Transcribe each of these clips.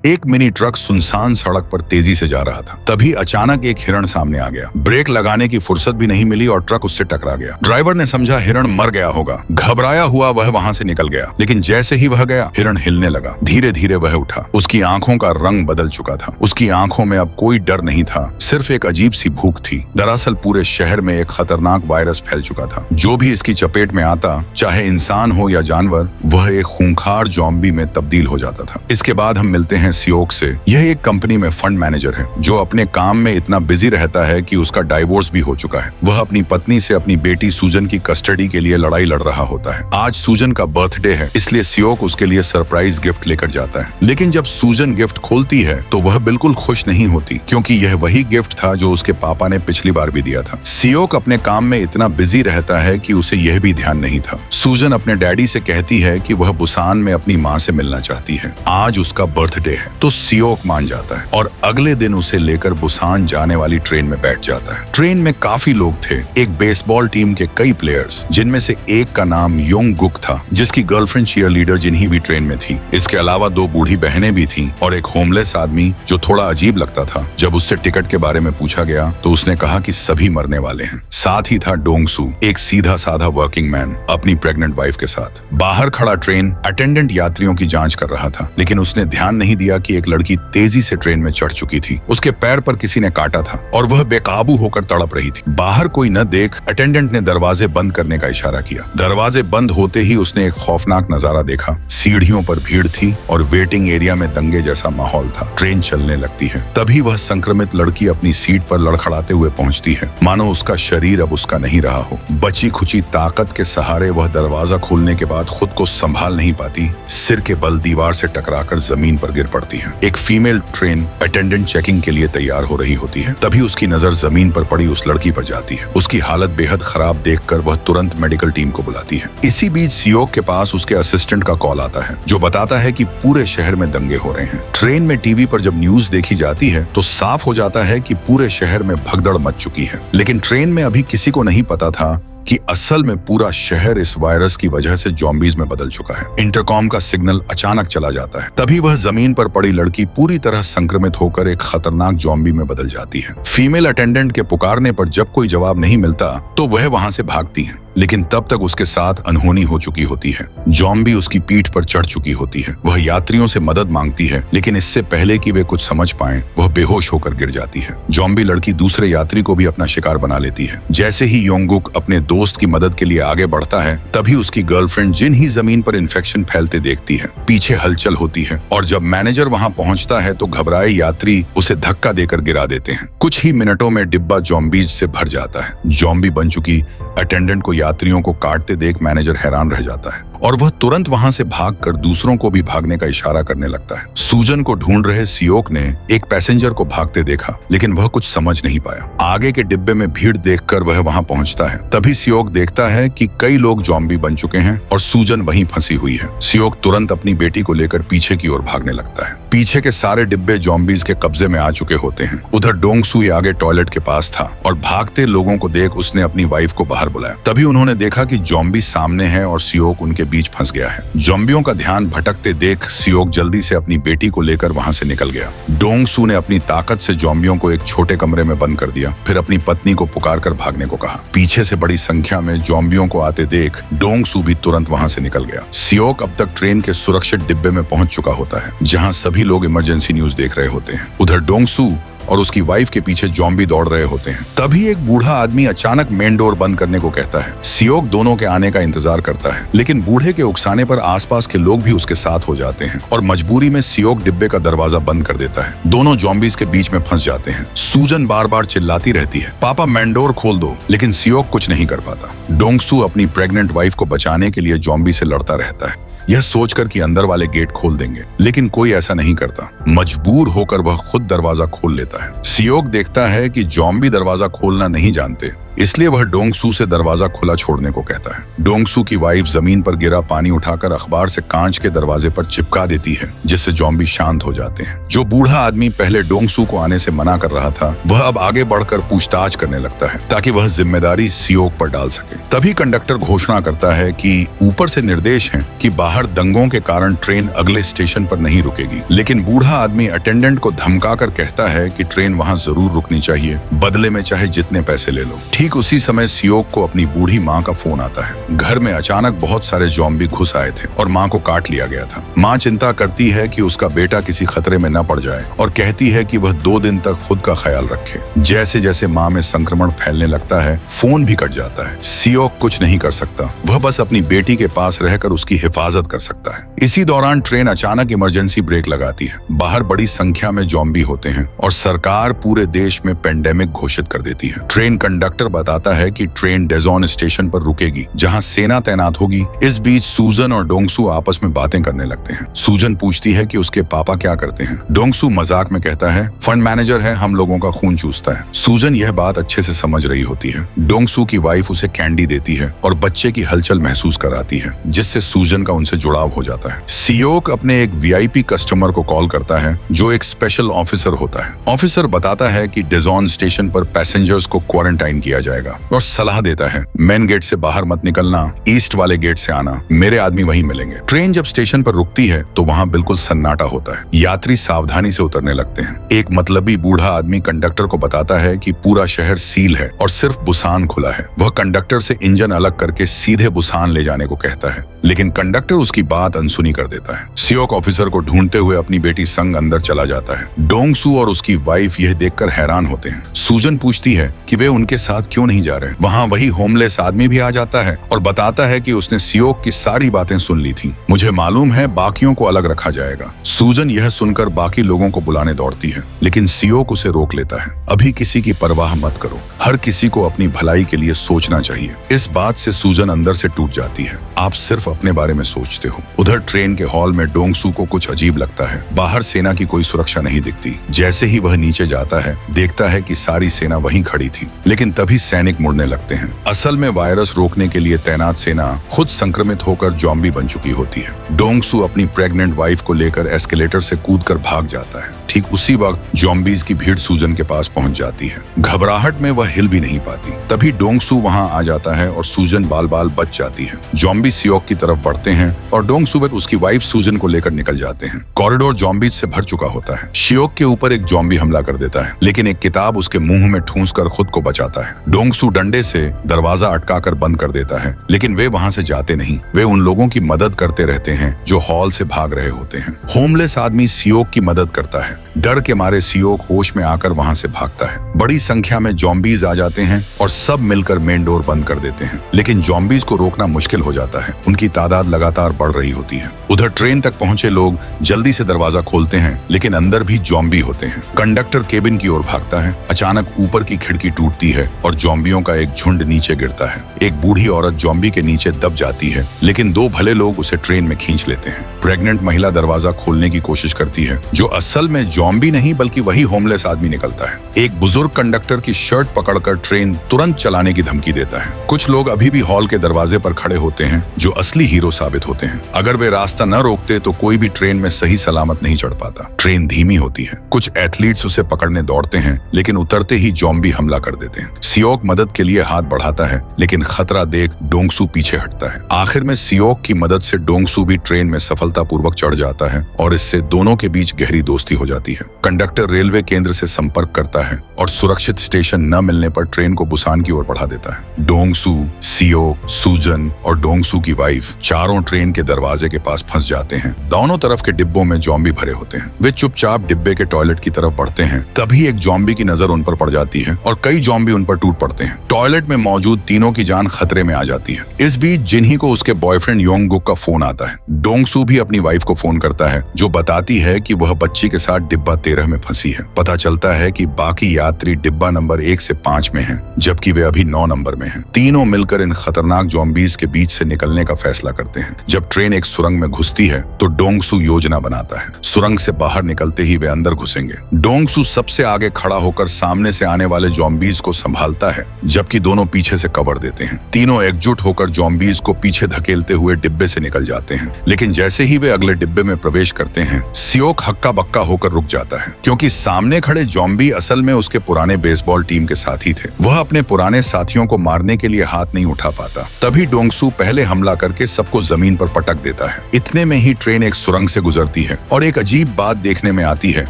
एक mini truck सुनसान सड़क पर तेजी से जा रहा था। तभी अचानक एक हिरण सामने आ गया। ब्रेक लगाने की फुर्सत भी नहीं मिली और ट्रक उससे टकरा गया। ड्राइवर ने समझा हिरण मर गया होगा। घबराया हुआ वह वहां से निकल गया, लेकिन जैसे ही वह गया हिरण हिलने लगा। धीरे धीरे वह उठा। उसकी आंखों का रंग बदल चुका था। उसकी आंखों में अब कोई डर नहीं था, सिर्फ एक अजीब सी भूख थी। दरअसल पूरे शहर में एक खतरनाक वायरस फैल चुका था। जो भी इसकी चपेट में आता, चाहे इंसान हो या जानवर, वह एक खूंखार ज़ॉम्बी में तब्दील हो जाता था। इसके बाद हम मिलते हैं सियोक से। यह एक कंपनी में फंड मैनेजर है जो अपने काम में इतना बिजी रहता है कि उसका डाइवोर्स भी हो चुका है। वह अपनी पत्नी से अपनी बेटी सूजन की कस्टडी के लिए लड़ाई लड़ रहा होता है। आज सूजन का बर्थडे है, इसलिए सियोक उसके लिए सरप्राइज गिफ्ट लेकर जाता है। लेकिन जब सूजन गिफ्ट खोलती है तो वह बिल्कुल खुश नहीं होती, क्योंकि यह वही गिफ्ट था जो उसके पापा ने पिछली बार भी दिया था। सियोक अपने काम में इतना बिजी रहता है कि उसे यह भी ध्यान नहीं था। सूजन अपने डैडी से कहती है कि वह बुसान में अपनी माँ से मिलना चाहती है। आज उसका बर्थडे है, तो सियोक मान जाता है और अगले दिन उसे लेकर बुसान जाने वाली ट्रेन में बैठ जाता है। ट्रेन में काफी लोग थे, एक बेसबॉल टीम के कई प्लेयर्स, जिनमें से एक का नाम योंग गुक था, जिसकी गर्लफ्रेंड चीयर लीडर जिन्ही भी ट्रेन में थी। इसके अलावा दो बूढ़ी बहनें भी थीं और एक होमलेस आदमी जो थोड़ा अजीब लगता था। जब उससे टिकट के बारे में पूछा गया तो उसने कहा कि सभी मरने वाले हैं। साथ ही था डोंगसू, एक सीधा साधा वर्किंग मैन अपनी प्रेग्नेंट वाइफ के साथ। बाहर खड़ा ट्रेन अटेंडेंट यात्रियों की जांच कर रहा था, लेकिन उसने ध्यान नहीं दिया कि एक लड़की तेजी से ट्रेन में चढ़ चुकी थी। उसके पैर पर किसी ने काटा था और वह बेकाबू होकर तड़प रही थी। बाहर कोई न देख अटेंडेंट ने दरवाजे बंद करने का इशारा किया। दरवाजे बंद होते ही उसने एक खौफनाक नजारा देखा। सीढ़ियों पर भीड़ थी और वेटिंग एरिया में दंगे जैसा माहौल था। ट्रेन चलने लगती है। तभी वह संक्रमित लड़की अपनी सीट पर लड़खड़ाते हुए पहुंचती है, मानो उसका शरीर अब उसका नहीं रहा हो। बची खुची ताकत के सहारे वह दरवाजा खोलने के बाद खुद को संभाल नहीं पाती, सिर के बल दीवार से टकराकर जमीन पर गिर पड़ती है। एक फीमेल ट्रेन अटेंडेंट चेकिंग के लिए तैयार हो रही होती है। तभी उसकी नजर जमीन पर पड़ी उस लड़की पर जाती है। उसकी हालत बेहद खराब देखकर वह तुरंत मेडिकल टीम को बुलाती है। इसी बीच सियोक के पास उसके असिस्टेंट का कॉल आता है, जो बताता है कि पूरे शहर में दंगे हो रहे हैं। ट्रेन में टीवी पर जब न्यूज देखी जाती है तो साफ हो जाता है कि पूरे शहर में भगदड़ मच चुकी है। लेकिन ट्रेन में अभी किसी को नहीं पता था कि असल में पूरा शहर इस वायरस की वजह से ज़ॉम्बीज में बदल चुका है। इंटरकॉम का सिग्नल अचानक चला जाता है। तभी वह जमीन पर पड़ी लड़की पूरी तरह संक्रमित होकर एक खतरनाक ज़ॉम्बी में बदल जाती है। फीमेल अटेंडेंट के पुकारने पर जब कोई जवाब नहीं मिलता तो वह वहां से भागती है, लेकिन तब तक उसके साथ अनहोनी हो चुकी होती है। ज़ॉम्बी उसकी पीठ पर चढ़ चुकी होती है। वह यात्रियों से मदद मांगती है, लेकिन इससे पहले कि वे कुछ समझ पाएं, वह बेहोश होकर गिर जाती है। ज़ॉम्बी लड़की दूसरे यात्री को भी अपना शिकार बना लेती है। जैसे ही योंगुक अपने दोस्त की मदद के लिए आगे बढ़ता है, तभी उसकी गर्लफ्रेंड जिन ही जमीन पर इन्फेक्शन फैलते देखती है। पीछे हलचल होती है और जब मैनेजर वहां पहुंचता है तो घबराए यात्री उसे धक्का देकर गिरा देते हैं। कुछ ही मिनटों में डिब्बा ज़ॉम्बीज से भर जाता है। ज़ॉम्बी बन चुकी अटेंडेंट को यात्रियों को काटते देख मैनेजर हैरान रह जाता है और वह तुरंत वहां से भागकर दूसरों को भी भागने का इशारा करने लगता है। सूजन को ढूंढ रहे सियोक ने एक पैसेंजर को भागते देखा, लेकिन वह कुछ समझ नहीं पाया। आगे के डिब्बे में भीड़ देखकर वह वहां पहुंचता है। तभी सियोक देखता है कि कई लोग ज़ॉम्बी बन चुके हैं और सूजन वहीं फंसी हुई है। सियोक तुरंत अपनी बेटी को लेकर पीछे की ओर भागने लगता है। पीछे के सारे डिब्बे ज़ॉम्बीज के कब्जे में आ चुके होते हैं। उधर डोंगसू आगे टॉयलेट के पास था और भागते लोगों को देख उसने अपनी वाइफ को बाहर बुलाया। तभी उन्होंने देखा कि ज़ॉम्बी सामने है और सियोक उनके बीच फंस गया है। ज़ॉम्बियों का ध्यान भटकते देख सियोक जल्दी से अपनी बेटी को लेकर वहां से निकल गया। डोंगसू ने अपनी ताकत से ज़ॉम्बियों को एक छोटे कमरे में बंद कर दिया, फिर अपनी पत्नी को पुकारकर भागने को कहा। पीछे से बड़ी संख्या में ज़ॉम्बियों को आते देख डोंगसू भी तुरंत वहां से निकल गया। सियोक अब तक ट्रेन के सुरक्षित डिब्बे में पहुंच चुका होता है, जहां सभी लोग इमरजेंसी न्यूज देख रहे होते हैं। उधर डोंगसू और उसकी वाइफ के पीछे ज़ॉम्बी दौड़ रहे होते हैं। तभी एक बूढ़ा आदमी अचानक मेन डोर बंद करने को कहता है। सियोक दोनों के आने का इंतजार करता है, लेकिन बूढ़े के उकसाने पर आसपास के लोग भी उसके साथ हो जाते हैं और मजबूरी में सियोक डिब्बे का दरवाजा बंद कर देता है। दोनों ज़ॉम्बीज के बीच में फंस जाते हैं। सूजन बार बार चिल्लाती रहती है, पापा मेन खोल दो, लेकिन सियोक कुछ नहीं कर पाता। डोंगसू अपनी प्रेग्नेंट वाइफ को बचाने के लिए ज़ॉम्बी से लड़ता रहता है, यह सोचकर कि अंदर वाले गेट खोल देंगे, लेकिन कोई ऐसा नहीं करता। मजबूर होकर वह खुद दरवाजा खोल लेता है। सियोक देखता है कि ज़ॉम्बी दरवाजा खोलना नहीं जानते इसलिए वह डोंगसू से दरवाजा खुला छोड़ने को कहता है। डोंगसू की वाइफ जमीन पर गिरा पानी उठाकर अखबार से कांच के दरवाजे पर चिपका देती है, जिससे जॉम्बी शांत हो जाते हैं। जो बूढ़ा आदमी पहले डोंगसू को आने से मना कर रहा था, वह अब आगे बढ़कर पूछताछ करने लगता है ताकि वह जिम्मेदारी सियोक पर डाल सके। तभी कंडक्टर घोषणा करता है कि ऊपर से निर्देश है कि बाहर दंगों के कारण ट्रेन अगले स्टेशन पर नहीं रुकेगी, लेकिन बूढ़ा आदमी अटेंडेंट को धमकाकर कहता है कि ट्रेन वहां जरूर रुकनी चाहिए, बदले में चाहे जितने पैसे ले लो। ठीक उसी समय सियोक को अपनी बूढ़ी माँ का फोन आता है। घर में अचानक बहुत सारे जॉम्बी घुस आए थे और माँ को काट लिया गया था। माँ चिंता करती है कि उसका बेटा किसी खतरे में न पड़ जाए और कहती है कि वह 2 दिन तक खुद का ख्याल रखे। जैसे जैसे माँ में संक्रमण फैलने लगता है, फोन भी कट जाता है। सियोक कुछ नहीं कर सकता, वह बस अपनी बेटी के पास रहकर उसकी हिफाजत कर सकता है। इसी दौरान ट्रेन अचानक इमरजेंसी ब्रेक लगाती है। बाहर बड़ी संख्या में जॉम्बी होते हैं और सरकार पूरे देश में पेंडेमिक घोषित कर देती है। ट्रेन कंडक्टर बताता है कि ट्रेन डेजोन स्टेशन पर रुकेगी, जहां सेना तैनात होगी। इस बीच सूजन और डोंगसू आपस में बातें करने लगते हैं। सूजन पूछती है कि उसके पापा क्या करते हैं। डोंगसू मजाक में कहता है, फंड मैनेजर है, हम लोगों का खून चूसता है। सूजन यह बात अच्छे से समझ रही होती है। डोंगसू की वाइफ उसे कैंडी देती है और बच्चे की हलचल महसूस कराती है, जिससे सूजन का उनसे जुड़ाव हो जाता है। सियोक अपने एक वीआईपी कस्टमर को कॉल करता है, जो एक स्पेशल ऑफिसर होता है। ऑफिसर बताता है कि डेजोन स्टेशन पर पैसेंजर्स को क्वारंटाइन किया जाएगा और सलाह देता है, मेन गेट से बाहर मत निकलना, ईस्ट वाले गेट से आना, मेरे आदमी वहीं मिलेंगे। ट्रेन जब स्टेशन पर रुकती है तो वहाँ बिल्कुल सन्नाटा होता है। यात्री सावधानी से उतरने लगते हैं। एक मतलबी बूढ़ा आदमी कंडक्टर को बताता है कि पूरा शहर सील है और सिर्फ बुसान खुला है। वह कंडक्टर से इंजन अलग करके सीधे बुसान ले जाने को कहता है, लेकिन कंडक्टर उसकी बात अनसुनी कर देता है। सियोक ऑफिसर को ढूंढते हुए अपनी बेटी संग अंदर चला जाता है। डोंगसू और उसकी वाइफ यह देखकर हैरान होते हैं। सूजन पूछती है कि वे उनके साथ क्यों नहीं जा रहे। वहाँ वही होमलेस आदमी भी आ जाता है और बताता है कि उसने सियोक की सारी बातें सुन ली थी। मुझे मालूम है बाकियों को अलग रखा जाएगा। सूजन यह सुनकर बाकी लोगों को बुलाने दौड़ती है, लेकिन सियोक उसे रोक लेता है। अभी किसी की परवाह मत करो, हर किसी को अपनी भलाई के लिए सोचना चाहिए। इस बात से सूजन अंदर से टूट जाती है। आप सिर्फ अपने बारे में सोचते हो। उधर ट्रेन के हॉल में डोंगसू को कुछ अजीब लगता है। बाहर सेना की कोई सुरक्षा नहीं दिखती। जैसे ही वह नीचे जाता है, देखता है कि सारी सेना वहीं खड़ी थी, लेकिन तभी सैनिक मुड़ने लगते हैं। असल में वायरस रोकने के लिए तैनात सेना खुद संक्रमित होकर जॉम्बी बन चुकी होती है। डोंगसू अपनी प्रेग्नेंट वाइफ को लेकर एस्केलेटर से कूदकर भाग जाता है। ठीक उसी वक्त जॉम्बीज की भीड़ सूजन के पास पहुंच जाती है। घबराहट में वह हिल भी नहीं पाती। तभी डोंगसू वहां आ जाता है और सूजन बाल बाल बच जाती है। जॉम्बी सियोक की तरफ बढ़ते हैं और डोंगसू व उसकी वाइफ सूजन को लेकर निकल जाते हैं। कॉरिडोर जॉम्बीज से भर चुका होता है। सियोक के ऊपर एक जॉम्बी हमला कर देता है, लेकिन एक किताब उसके मुंह में ठूंस कर खुद को बचाता है। डोंगसू डंडे से दरवाजा अटकाकर बंद कर देता है, लेकिन वे वहां से जाते नहीं। वे उन लोगों की मदद करते रहते हैं जो हॉल से भाग रहे होते हैं। होमलेस आदमी सियोक की मदद करता है। डर के मारे सियोक होश में आकर वहां से भागता है। बड़ी संख्या में जॉम्बीज आ जाते हैं और सब मिलकर मेन डोर बंद कर देते हैं, लेकिन जॉम्बीज को रोकना मुश्किल हो जाता है। उनकी तादाद लगातार बढ़ रही होती है। उधर ट्रेन तक पहुंचे लोग जल्दी से दरवाजा खोलते हैं, लेकिन अंदर भी जॉम्बी होते हैं। कंडक्टर केबिन की ओर भागता है। अचानक ऊपर की खिड़की टूटती है और जॉम्बियों का एक झुंड नीचे गिरता है। एक बूढ़ी औरत जॉम्बी के नीचे दब जाती है, लेकिन 2 भले लोग उसे ट्रेन में खींच लेते हैं। प्रेग्नेंट महिला दरवाजा खोलने की कोशिश करती है, जो असल में जॉम्बी नहीं बल्कि वही होमलेस आदमी निकलता है। एक बुजुर्ग कंडक्टर की शर्ट पकड़कर ट्रेन तुरंत चलाने की धमकी देता है। कुछ लोग अभी भी हॉल के दरवाजे पर खड़े होते हैं, जो असली हीरो साबित होते हैं। अगर वे रास्ता न रोकते तो कोई भी ट्रेन में सही सलामत नहीं चढ़ पाता। ट्रेन धीमी होती है। कुछ एथलीट्स उसे पकड़ने दौड़ते हैं, लेकिन उतरते ही जॉम्बी हमला कर देते हैं। सियोक मदद के लिए हाथ बढ़ाता है, लेकिन खतरा देख डोंगसू पीछे हटता है। आखिर में सियोक की मदद से डोंगसू भी ट्रेन में सफलतापूर्वक चढ़ जाता है और इससे दोनों के बीच गहरी दोस्ती हो जाती है। कंडक्टर रेलवे केंद्र से संपर्क करता है और सुरक्षित स्टेशन न मिलने पर ट्रेन को बुसान की ओर बढ़ा देता है। डोंगसू, सियोक, सूजन और डोंगसू की वाइफ चारों ट्रेन के दरवाजे के पास फंस जाते हैं। दोनों तरफ के डिब्बों में जॉम्बी भरे होते हैं। वे चुपचाप डिब्बे के टॉयलेट की तरफ बढ़ते हैं। तभी एक जॉम्बी की नजर उन पर पड़ जाती है और कई जॉम्बी उन पर टूट पड़ते हैं। टॉयलेट में मौजूद तीनों की जान खतरे में आ जाती है। इस बीच जिन्ही को उसके बॉयफ्रेंड योंगगुक का फोन आता है। डोंगसू भी अपनी वाइफ को फोन करता है, जो बताती है कि वह बच्ची के साथ डिब्बा 13 में फंसी है। पता चलता है कि बाकी यात्री डिब्बा नंबर 1 से 5 में हैं, जबकि वे अभी 9 नंबर में हैं। तीनों मिलकर इन खतरनाक जॉम्बीज के बीच से निकलने निकलने का फैसला करते हैं। जब ट्रेन एक सुरंग में घुसती है तो डोंगसू योजना बनाता है। सुरंग से बाहर निकलते ही वे अंदर घुसेंगे। डोंगसू सबसे आगे खड़ा होकर सामने से आने वाले जॉम्बीज को संभालता है, जबकि दोनों पीछे से कवर देते हैं। तीनों एकजुट होकर जॉम्बीज को पीछे धकेलते हुए डिब्बे से निकल जाते हैं। लेकिन जैसे ही वे अगले डिब्बे में प्रवेश करते हैं, सियोक हक्का बक्का होकर रुक जाता है, क्योंकि सामने खड़े जॉम्बी असल में उसके पुराने बेसबॉल टीम के साथी थे। वह अपने पुराने साथियों को मारने के लिए हाथ नहीं उठा पाता। तभी डोंगसू पहले हमला करके सबको जमीन पर पटक देता है। इतने में ही ट्रेन एक सुरंग से गुजरती है और एक अजीब बात देखने में आती है।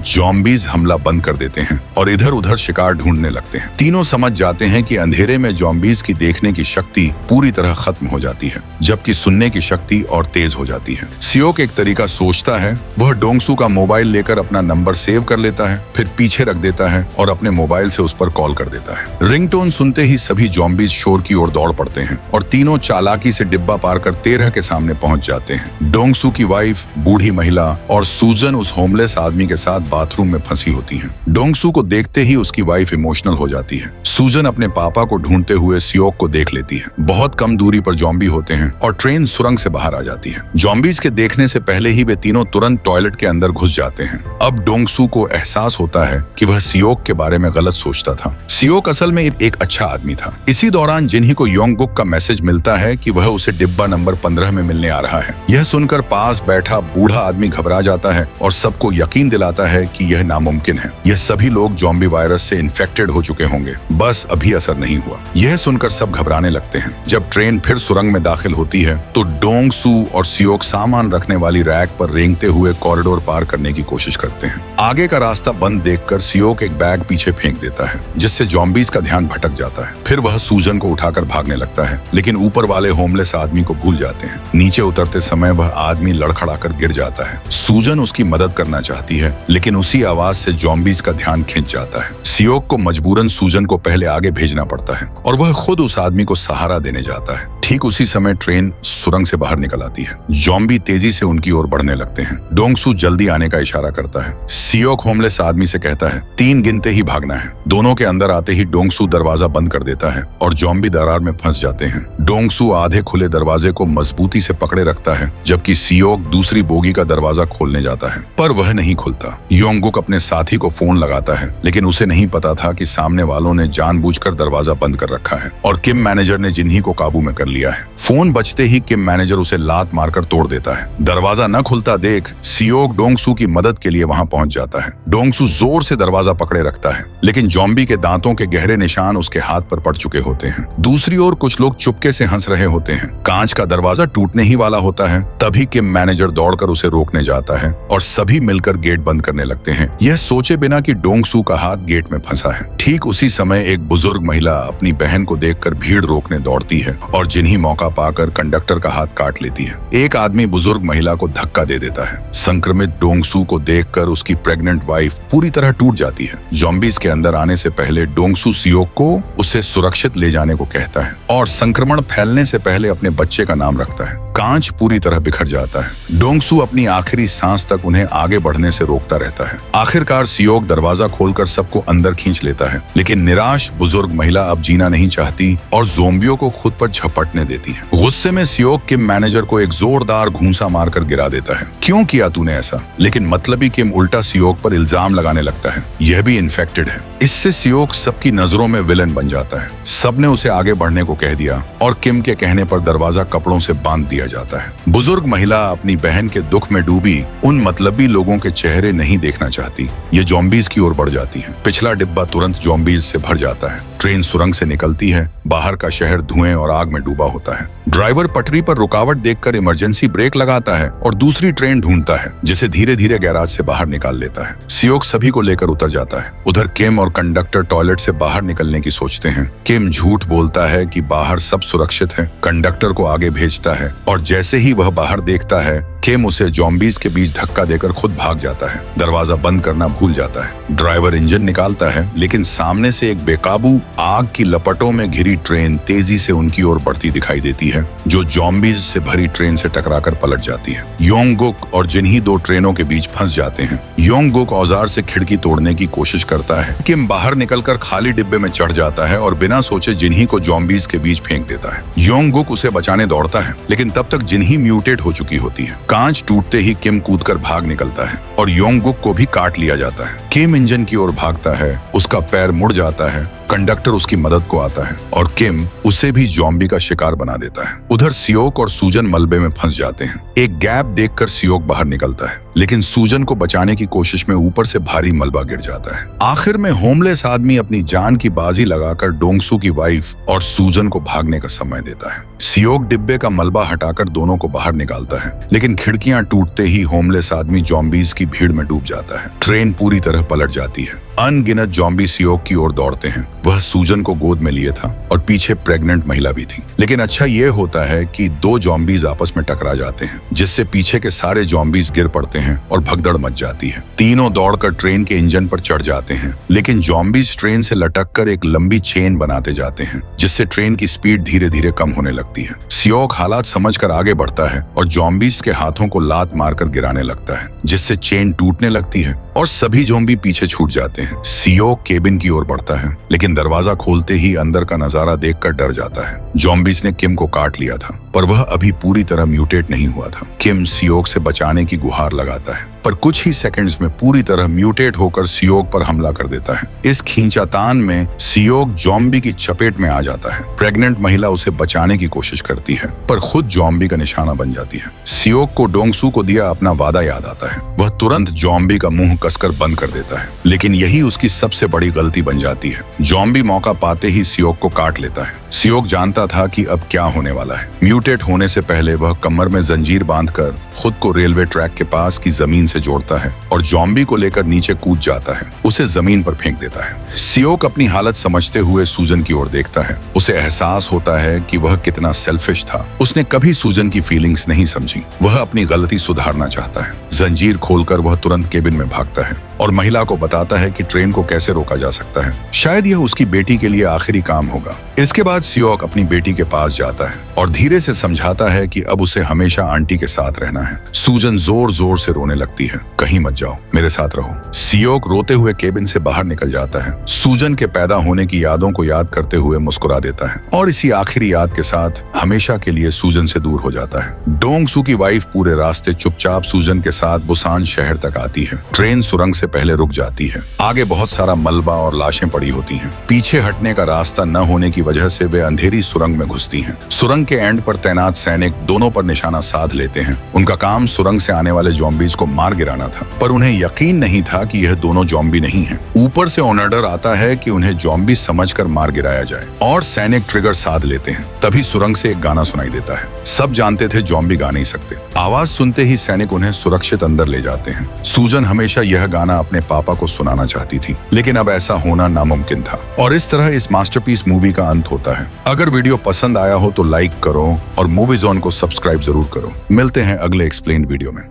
जॉम्बीज हमला बंद कर देते हैं और इधर उधर शिकार ढूंढने लगते हैं। तीनों समझ जाते हैं कि अंधेरे में जॉम्बीज की देखने की शक्ति पूरी तरह खत्म हो जाती है, जबकि सुनने की शक्ति और तेज हो जाती है। सियोक एक तरीका सोचता है। वह डोंगसू का मोबाइल लेकर अपना नंबर सेव कर लेता है, फिर पीछे रख देता है और अपने मोबाइल से उस पर कॉल कर देता है। रिंगटोन सुनते ही सभी जॉम्बीज शोर की ओर दौड़ पड़ते हैं और तीनों चालाकी से डिब्बा पार कर 13 के सामने पहुंच जाते हैं। डोंगसू की वाइफ, बूढ़ी महिला और सूजन उस होमलेस आदमी के साथ बाथरूम में फंसी होती हैं। डोंगसू को देखते ही उसकी वाइफ इमोशनल हो जाती है। सूजन अपने पापा को ढूंढते हुए सियोक को देख लेती है। बहुत कम दूरी पर जॉम्बी होते हैं और ट्रेन सुरंग से बाहर आ जाती है। जॉम्बीज के देखने से पहले ही वे तीनों तुरंत टॉयलेट के अंदर घुस जाते हैं। अब डोंगसू को एहसास होता है कि वह सियोक के बारे में गलत सोचता था। सियोक असल में एक अच्छा आदमी था। इसी दौरान जिन्ही को योंगगुक का मैसेज मिलता है कि वह उसे डिब्बा नंबर 15 में मिलने आ रहा है। यह सुनकर पास बैठा बूढ़ा आदमी घबरा जाता है और सबको यकीन दिलाता है कि यह नामुमकिन है। यह सभी लोग जॉम्बी वायरस से इन्फेक्टेड हो चुके होंगे, बस अभी असर नहीं हुआ। यह सुनकर सब घबराने लगते हैं। जब ट्रेन फिर सुरंग में दाखिल होती है तो डोंगसू और सियोक सामान रखने वाली रैक पर रेंगते हुए कॉरिडोर पार करने की कोशिश करते हैं। आगे का रास्ता बंद देखकर सियोक एक बैग पीछे फेंक देता है, जिससे जॉम्बीज का ध्यान भटक जाता है। फिर वह सूजन को उठाकर भागने लगता है, लेकिन ऊपर वाले होमलेस आदमी को भूल जाते हैं। नीचे उतरते समय वह आदमी लड़खड़ाकर गिर जाता है। सूजन उसकी मदद करना चाहती है, लेकिन उसी आवाज से जॉम्बीज का ध्यान खिंच जाता है। सियोक को मजबूरन सूजन को पहले आगे भेजना पड़ता है और वह खुद उस आदमी को सहारा देने जाता है। ठीक उसी समय ट्रेन सुरंग से बाहर निकल आती है। जॉम्बी तेजी से उनकी ओर बढ़ने लगते हैं। डोंगसू जल्दी आने का इशारा करता है। सियोक होमलेस आदमी से कहता है 3 गिनते ही भागना है। दोनों के अंदर आते ही डोंगसू दरवाजा बंद कर देता है और जॉम्बी दरार में फंस जाते हैं। डोंगसू आधे खुले दरवाजे को मजबूती से पकड़े रखता है, जबकि सियोक दूसरी बोगी का दरवाजा खोलने जाता है, पर वह नहीं खुलता। योंगगुक अपने साथी को फोन लगाता है, लेकिन उसे नहीं पता था कि सामने वालों ने जानबूझकर दरवाजा बंद कर रखा है और किम मैनेजर ने जिन्ही को काबू में कर लिया है। फोन बजते ही किम मैनेजर उसे लात मारकर तोड़ देता है। दरवाजा न खुलता देख सियोक डोंगसू की मदद के लिए वहां पहुंच जाता है। डोंगसू जोर से दरवाजा पकड़े रखता है, लेकिन जॉम्बी के दांतों के गहरे निशान उसके हाथ पर पड़ चुके होते हैं। दूसरी ओर कुछ लोग चुपके से हंस रहे होते हैं। कांच का दरवाजा टूटने ही वाला होता है। तभी किम मैनेजर दौड़कर उसे रोकने जाता है और सभी मिलकर गेट बंद करने लगते हैं, यह सोचे बिना कि डोंगसू का हाथ गेट में फंसा है। ठीक उसी समय एक बुजुर्ग महिला अपनी बहन को देखकर भीड़ रोकने दौड़ती है और जिन्ही मौका पाकर कंडक्टर का हाथ काट लेती है। एक आदमी बुजुर्ग महिला को धक्का दे देता है। संक्रमित डोंगसू को देखकर उसकी प्रेग्नेंट वाइफ पूरी तरह टूट जाती है। जॉम्बीज के अंदर आने से पहले डोंगसू सियोक को उसे सुरक्षित ले जाने को कहता है और संक्रमण फैलने से पहले अपने बच्चे का नाम रखता है। कांच पूरी तरह बिखर जाता है। डोंगसू अपनी आखिरी सांस तक उन्हें आगे बढ़ने से रोकता रहता है। आखिरकार सियोक दरवाजा खोलकर सबको अंदर खींच लेता है, लेकिन निराश बुजुर्ग महिला अब जीना नहीं चाहती और ज़ोंबियों को खुद पर झपटने देती है। गुस्से में सियोक किम मैनेजर को एक जोरदार घूंसा मारकर गिरा देता है। क्यों किया तूने ऐसा? लेकिन मतलबी किम उल्टा सियोक पर इल्जाम लगाने लगता है, यह भी इन्फेक्टेड है। इससे सियोक सबकी नजरों में विलन बन जाता है। सबने उसे आगे बढ़ने को कह दिया और किम के कहने पर दरवाजा कपड़ों से बांध दिया जाता है। बुजुर्ग महिला अपनी बहन के दुख में डूबी उन मतलबी लोगों के चेहरे नहीं देखना चाहती। ये जॉम्बीज की ओर बढ़ जाती है। पिछला डिब्बा तुरंत जॉम्बीज से भर जाता है। ट्रेन सुरंग से निकलती है। बाहर का शहर धुएं और आग में डूबा होता है। ड्राइवर पटरी पर रुकावट देखकर इमरजेंसी ब्रेक लगाता है और दूसरी ट्रेन ढूंढता है, जिसे धीरे धीरे गैराज से बाहर निकाल लेता है। सियोक सभी को लेकर उतर जाता है। उधर किम और कंडक्टर टॉयलेट से बाहर निकलने की सोचते हैं। किम झूठ बोलता है कि बाहर सब सुरक्षित है, कंडक्टर को आगे भेजता है और जैसे ही वह बाहर देखता है किम उसे जॉम्बीज के बीच धक्का देकर खुद भाग जाता है। दरवाजा बंद करना भूल जाता है। ड्राइवर इंजन निकालता है, लेकिन सामने से एक बेकाबू आग की लपटों में घिरी ट्रेन तेजी से उनकी ओर बढ़ती दिखाई देती है, जो जॉम्बीज से भरी ट्रेन से टकराकर पलट जाती है। योंगगुक और जिन्ही दो ट्रेनों के बीच फंस जाते हैं। योंगगुक औजार से खिड़की तोड़ने की कोशिश करता है। किम बाहर निकलकर खाली डिब्बे में चढ़ जाता है और बिना सोचे जिन्ही को जॉम्बीज के बीच फेंक देता है। योंगगुक उसे बचाने दौड़ता है, लेकिन तब तक जिन्ही म्यूटेट हो चुकी होती है। कांच टूटते ही किम कूदकर भाग निकलता है और योंगगुक को भी काट लिया जाता है। किम इंजन की ओर भागता है, उसका पैर मुड़ जाता है। कंडक्टर उसकी मदद को आता है और किम उसे भी जॉम्बी का शिकार बना देता है। उधर सियोक और सूजन मलबे में फंस जाते हैं। एक गैप देखकर सियोक बाहर निकलता है, लेकिन सूजन को बचाने की कोशिश में ऊपर से भारी मलबा गिर जाता है। आखिर में होमलेस आदमी अपनी जान की बाजी लगाकर डोंगसू की वाइफ और सूजन को भागने का समय देता है। सियोक डिब्बे का मलबा हटाकर दोनों को बाहर निकालता है, लेकिन खिड़कियां टूटते ही होमलेस आदमी जॉम्बीज की भीड़ में डूब जाता है। ट्रेन पूरी तरह पलट जाती है। अनगिनत जॉम्बी सियोक की ओर दौड़ते हैं। वह सूजन को गोद में लिए था और पीछे प्रेग्नेंट महिला भी थी। लेकिन अच्छा ये होता है कि दो जॉम्बीज आपस में टकरा जाते हैं, जिससे पीछे के सारे जॉम्बीज गिर पड़ते हैं और भगदड़ मच जाती है। तीनों दौड़कर ट्रेन के इंजन पर चढ़ जाते हैं, लेकिन जॉम्बीज ट्रेन से लटककर एक लंबी चेन बनाते जाते हैं, जिससे ट्रेन की स्पीड धीरे धीरे कम होने लगती है। सियोक हालात समझकर आगे बढ़ता है और जॉम्बीज के हाथों को लात मारकर गिराने लगता है, जिससे चेन टूटने लगती है और सभी ज़ॉम्बी पीछे छूट जाते हैं। सियोक केबिन की ओर बढ़ता है, लेकिन दरवाजा खोलते ही अंदर का नजारा देखकर डर जाता है। जॉम्बीज ने किम को काट लिया था, पर वह अभी पूरी तरह म्यूटेट नहीं हुआ था। किम सियोक से बचाने की गुहार लगाता है, पर कुछ ही सेकंड्स में पूरी तरह म्यूटेट होकर सियोक पर हमला कर देता है। इस खींचातान में सियोक जॉम्बी की चपेट में आ जाता है। प्रेग्नेंट महिला उसे बचाने की कोशिश करती है, पर खुद जॉम्बी का निशाना बन जाती है। सियोक को डोंगसू को दिया अपना वादा याद आता है। वह तुरंत जॉम्बी का मुंह कसकर बंद कर देता है, लेकिन यही उसकी सबसे बड़ी गलती बन जाती है। जॉम्बी मौका पाते ही सियोक को काट लेता है। सियोक जानता था कि अब क्या होने वाला है। म्यूटेट होने से पहले वह कमर में जंजीर बांधकर खुद को रेलवे ट्रैक के पास की जमीन से जोड़ता है और जॉम्बी को लेकर नीचे कूद जाता है, उसे जमीन पर फेंक देता है। सियोक अपनी हालत समझते हुए सूजन की ओर देखता है। उसे एहसास होता है कि वह कितना सेल्फिश था। उसने कभी सूजन की फीलिंग्स नहीं समझी। वह अपनी गलती सुधारना चाहता है। जंजीर खोलकर वह तुरंत केबिन में भागता है और महिला को बताता है कि ट्रेन को कैसे रोका जा सकता है। शायद यह उसकी बेटी के लिए आखिरी काम होगा। इसके बाद सियोक अपनी बेटी के पास जाता है और धीरे से समझाता है कि अब उसे हमेशा आंटी के साथ रहना है। सूजन जोर जोर से रोने लगती है। कहीं मत जाओ, मेरे साथ रहो। सियोक रोते हुए केबिन से बाहर निकल जाता है। सूजन के पैदा होने की यादों को याद करते हुए मुस्कुरा देता है और इसी आखिरी याद के साथ हमेशा के लिए सूजन से दूर हो जाता है। डोंगसू की वाइफ पूरे रास्ते चुपचाप सूजन के साथ बुसान शहर तक आती है। ट्रेन सुरंग से पहले रुक जाती है। आगे बहुत सारा मलबा और लाशें पड़ी होती हैं। पीछे हटने का रास्ता न होने की वजह से वे अंधेरी सुरंग में घुसती हैं। सुरंग के एंड पर तैनात सैनिक दोनों पर निशाना साध लेते हैं। उनका काम सुरंग से आने वाले जॉम्बीज को मार गिराना था, पर उन्हें यकीन नहीं था कि यह दोनों जॉम्बी नहीं हैं। ऊपर से ऑर्डर आता है कि उन्हें जॉम्बी समझकर मार गिराया जाए और सैनिक ट्रिगर साध लेते हैं। तभी सुरंग से एक गाना सुनाई देता है। सब जानते थे जॉम्बी गा नहीं सकते। आवाज सुनते ही सैनिक उन्हें सुरक्षित अंदर ले जाते हैं। सूजन हमेशा यह गाना अपने पापा को सुनाना चाहती थी, लेकिन अब ऐसा होना नामुमकिन था। और इस तरह इस मास्टरपीस मूवी का अंत होता है। अगर वीडियो पसंद आया हो तो लाइक करो और मूवी जोन को सब्सक्राइब जरूर करो। मिलते हैं अगले एक्सप्लेन्ड वीडियो में।